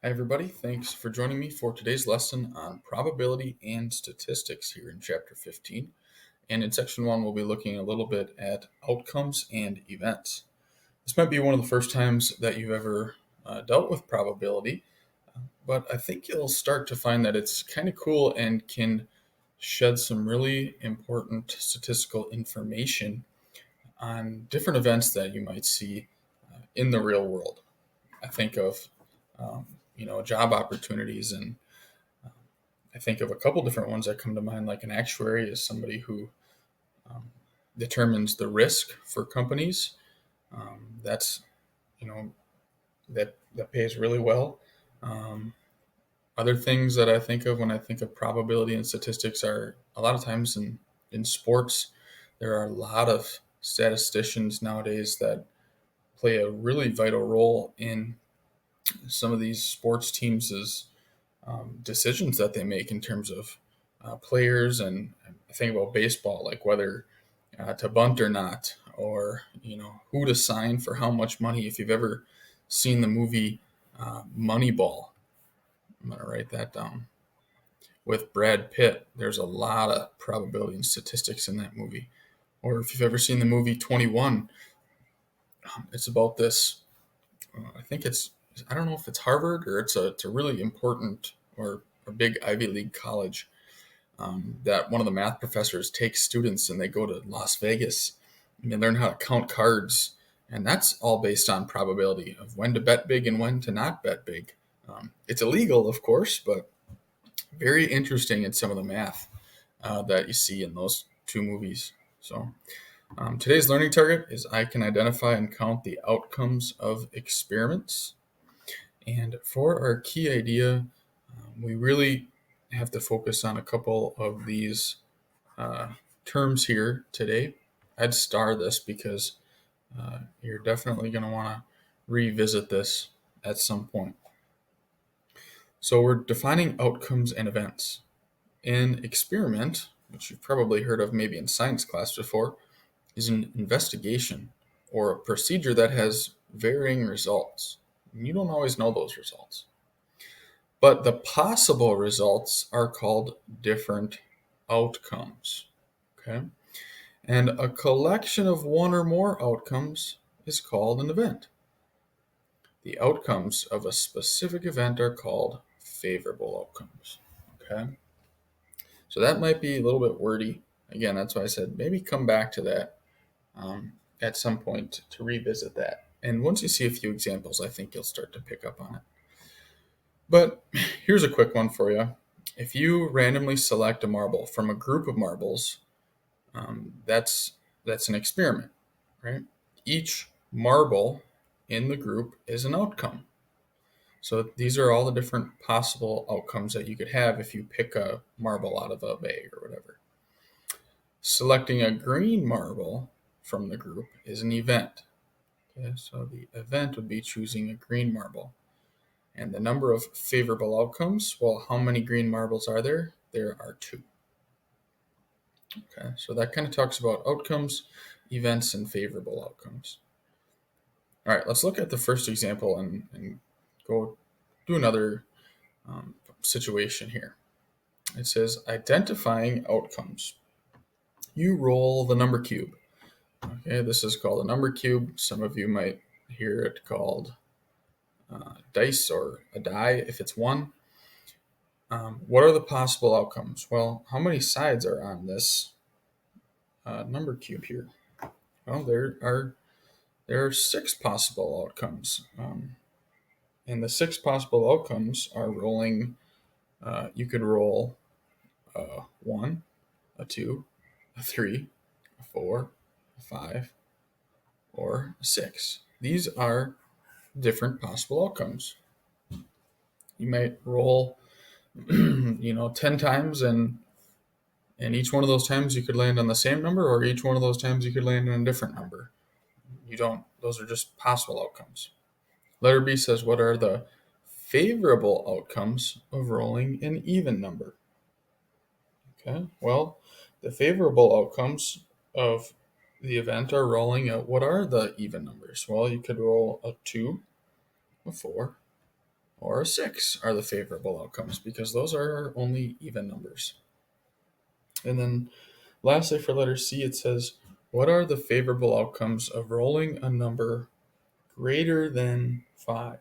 Hi, everybody. Thanks for joining me for today's lesson on probability and statistics here in Chapter 15. And in Section 1, we'll be looking a little bit at outcomes and events. This might be one of the first times that you've ever dealt with probability, but I think you'll start to find that it's kind of cool and can shed some really important statistical information on different events that you might see in the real world. I think of um, job opportunities, and I think of a couple different ones that come to mind. Like an actuary is somebody who um, determines the risk for companies. That's you know that pays really well. Um, Other things that I think of when I think of probability and statistics are a lot of times in sports. There are a lot of statisticians nowadays that play a really vital role in some of these sports teams' decisions that they make in terms of players. And I think about baseball, like whether to bunt or not, or who to sign for how much money. If you've ever seen the movie Moneyball, I'm gonna write that down. With Brad Pitt, there's a lot of probability and statistics in that movie. Or if you've ever seen the movie 21, it's about this. I think it's, I don't know if it's Harvard or it's a really important or a big Ivy League college, that one of the math professors takes students and they go to Las Vegas and they learn how to count cards. And that's all based on probability of when to bet big and when to not bet big. It's illegal, of course, but very interesting in some of the math that you see in those two movies. So today's learning target is I can identify and count the outcomes of experiments. And for our key idea, we really have to focus on a couple of these terms here today. I'd star this because you're definitely going to want to revisit this at some point. So we're defining outcomes and events. An experiment, which you've probably heard of maybe in science class before, is an investigation or a procedure that has varying results. You don't always know those results. But the possible results are called different outcomes. Okay? And a collection of one or more outcomes is called an event. The outcomes of a specific event are called favorable outcomes. Okay? So that might be a little bit wordy. Again, that's why I said maybe come back to that at some point to revisit that. And once you see a few examples, I think you'll start to pick up on it. But here's a quick one for you. If you randomly select a marble from a group of marbles, that's an experiment, right? Each marble in the group is an outcome. So these are all the different possible outcomes that you could have if you pick a marble out of a bag or whatever. Selecting a green marble from the group is an event. Okay, so the event would be choosing a green marble. And the number of favorable outcomes, well, how many green marbles are there? There are 2. Okay, so that kind of talks about outcomes, events, and favorable outcomes. All right, let's look at the first example and go do another situation here. It says identifying outcomes. You roll the number cube. Okay, this is called a number cube. Some of you might hear it called dice or a die if it's 1. What are the possible outcomes? Well, how many sides are on this number cube here? Well, there are 6 possible outcomes, and the 6 possible outcomes are rolling. You could roll a 1, a 2, a 3, a 4, a 5, or a 6. These are different possible outcomes. You might roll 10 times, and each one of those times you could land on the same number, or each one of those times you could land on a different number. Those are just possible outcomes. Letter B says, what are the favorable outcomes of rolling an even number? Okay, well, the favorable outcomes of the event are rolling out. What are the even numbers? Well, you could roll a 2, a 4, or a 6 are the favorable outcomes, because those are only even numbers. And then lastly, for letter C, it says, what are the favorable outcomes of rolling a number greater than 5?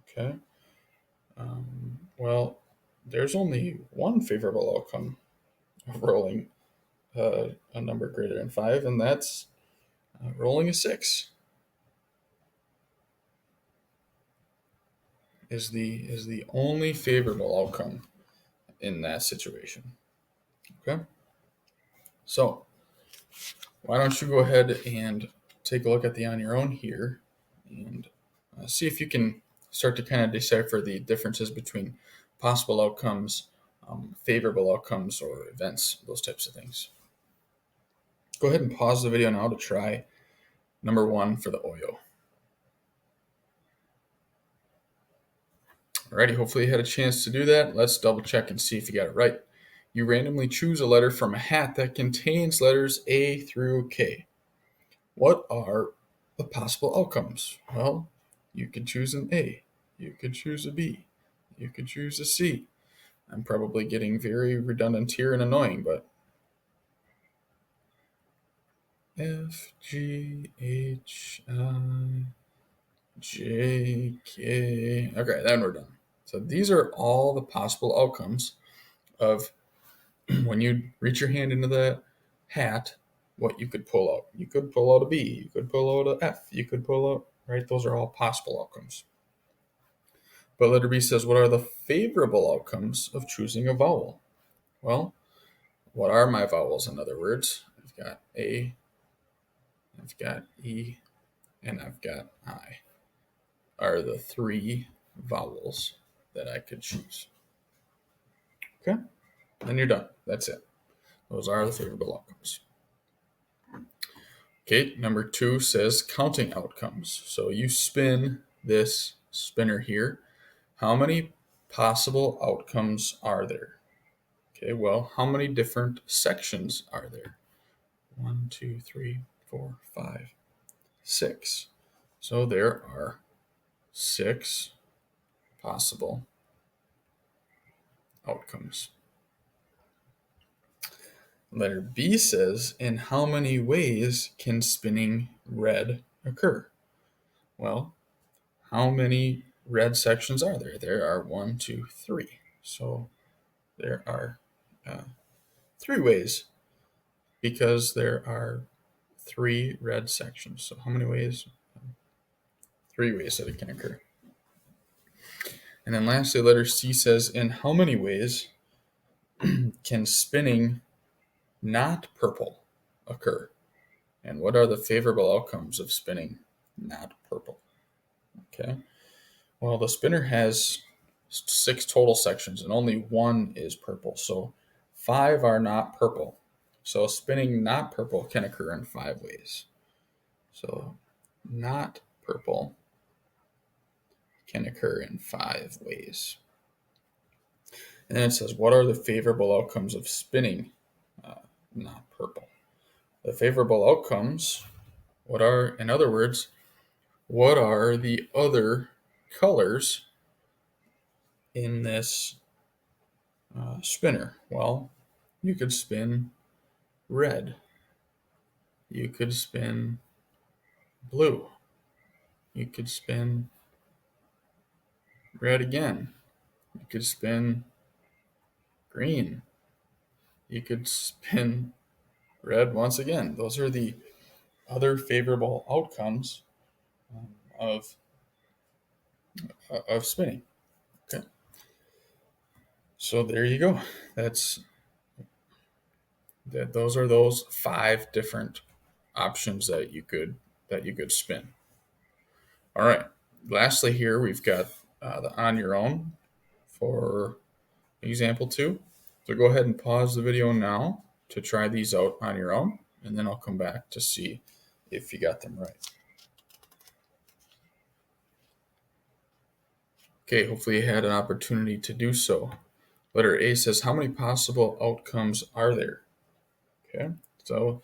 Okay. Well, there's only one favorable outcome of rolling a number greater than 5, and that's rolling a 6 is the only favorable outcome in that situation. Okay. So why don't you go ahead and take a look at the on your own here and see if you can start to kind of decipher the differences between possible outcomes, favorable outcomes, or events, those types of things. Go ahead and pause the video now to try number 1 for the Oyo. Alrighty, hopefully you had a chance to do that. Let's double check and see if you got it right. You randomly choose a letter from a hat that contains letters A through K. What are the possible outcomes? Well, you could choose an A, you could choose a B, you could choose a C. I'm probably getting very redundant here and annoying, but F, G, H, I, J, K. Okay, then we're done. So these are all the possible outcomes of when you reach your hand into the hat, what you could pull out. You could pull out a B, you could pull out a F, you could pull out, right? Those are all possible outcomes. But letter B says, what are the favorable outcomes of choosing a vowel? Well, what are my vowels, in other words? I've got A, I've got E, and I've got I, are the 3 vowels that I could choose. Okay? Then you're done. That's it. Those are the favorable outcomes. Okay, number 2 says counting outcomes. So you spin this spinner here. How many possible outcomes are there? Okay, well, how many different sections are there? 1, 2, 3, 4, 5, 6. So there are 6 possible outcomes. Letter B says, in how many ways can spinning red occur? Well, how many red sections are there? There are 1, 2, 3. So there are 3 ways, because there are 3 red sections. So how many ways? 3 ways that it can occur. And then lastly, letter C says, in how many ways can spinning not purple occur? And what are the favorable outcomes of spinning not purple? Okay. Well, the spinner has 6 total sections and only 1 is purple. So 5 are not purple. So spinning not purple can occur in 5 ways. So not purple can occur in 5 ways. And then it says, what are the favorable outcomes of spinning not purple? The favorable outcomes, in other words, what are the other colors in this spinner? Well, you could spin red. You could spin blue. You could spin red again. You could spin green. You could spin red once again. Those are the other favorable outcomes of spinning. Okay. So there you go. Those are those 5 different options that you could spin. All right. Lastly, here we've got the on your own for example 2. So go ahead and pause the video now to try these out on your own, and then I'll come back to see if you got them right. Okay, hopefully you had an opportunity to do so. Letter A says, how many possible outcomes are there? Okay, so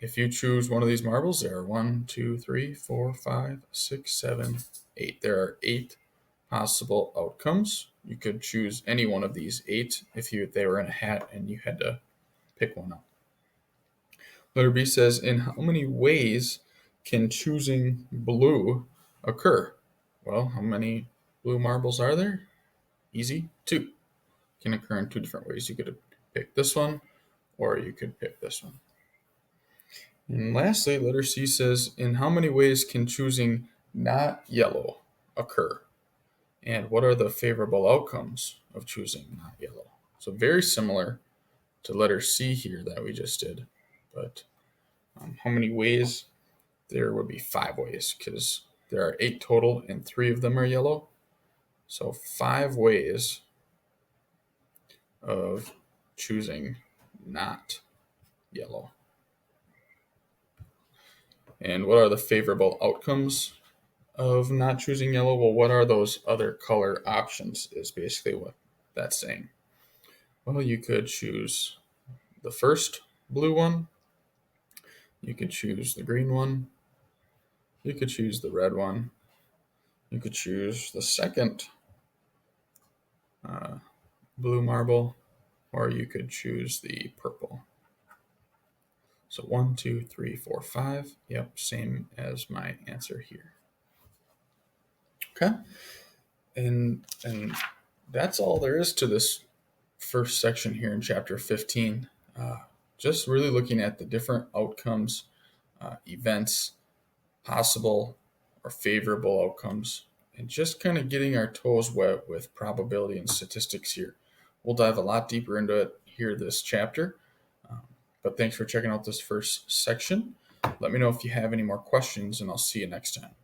if you choose one of these marbles, there are 1, 2, 3, 4, 5, 6, 7, 8. There are 8 possible outcomes. You could choose any one of these 8 if they were in a hat and you had to pick one up. Letter B says, in how many ways can choosing blue occur? Well, how many blue marbles are there? Easy, 2. Can occur in 2 different ways. You could pick this one, or you could pick this one. And lastly, letter C says, in how many ways can choosing not yellow occur? And what are the favorable outcomes of choosing not yellow? So very similar to letter C here that we just did, but how many ways? There would be 5 ways because there are 8 total and 3 of them are yellow. So 5 ways of choosing not yellow. And what are the favorable outcomes of not choosing yellow? Well, what are those other color options is basically what that's saying. Well, you could choose the first blue one. You could choose the green one. You could choose the red one. You could choose the second blue marble, or you could choose the purple. So 1, 2, 3, 4, 5. Yep, same as my answer here. Okay, and that's all there is to this first section here in chapter 15. Just really looking at the different outcomes, events, possible or favorable outcomes, and just kind of getting our toes wet with probability and statistics here. We'll dive a lot deeper into it here this chapter, but thanks for checking out this first section. Let me know if you have any more questions, and I'll see you next time.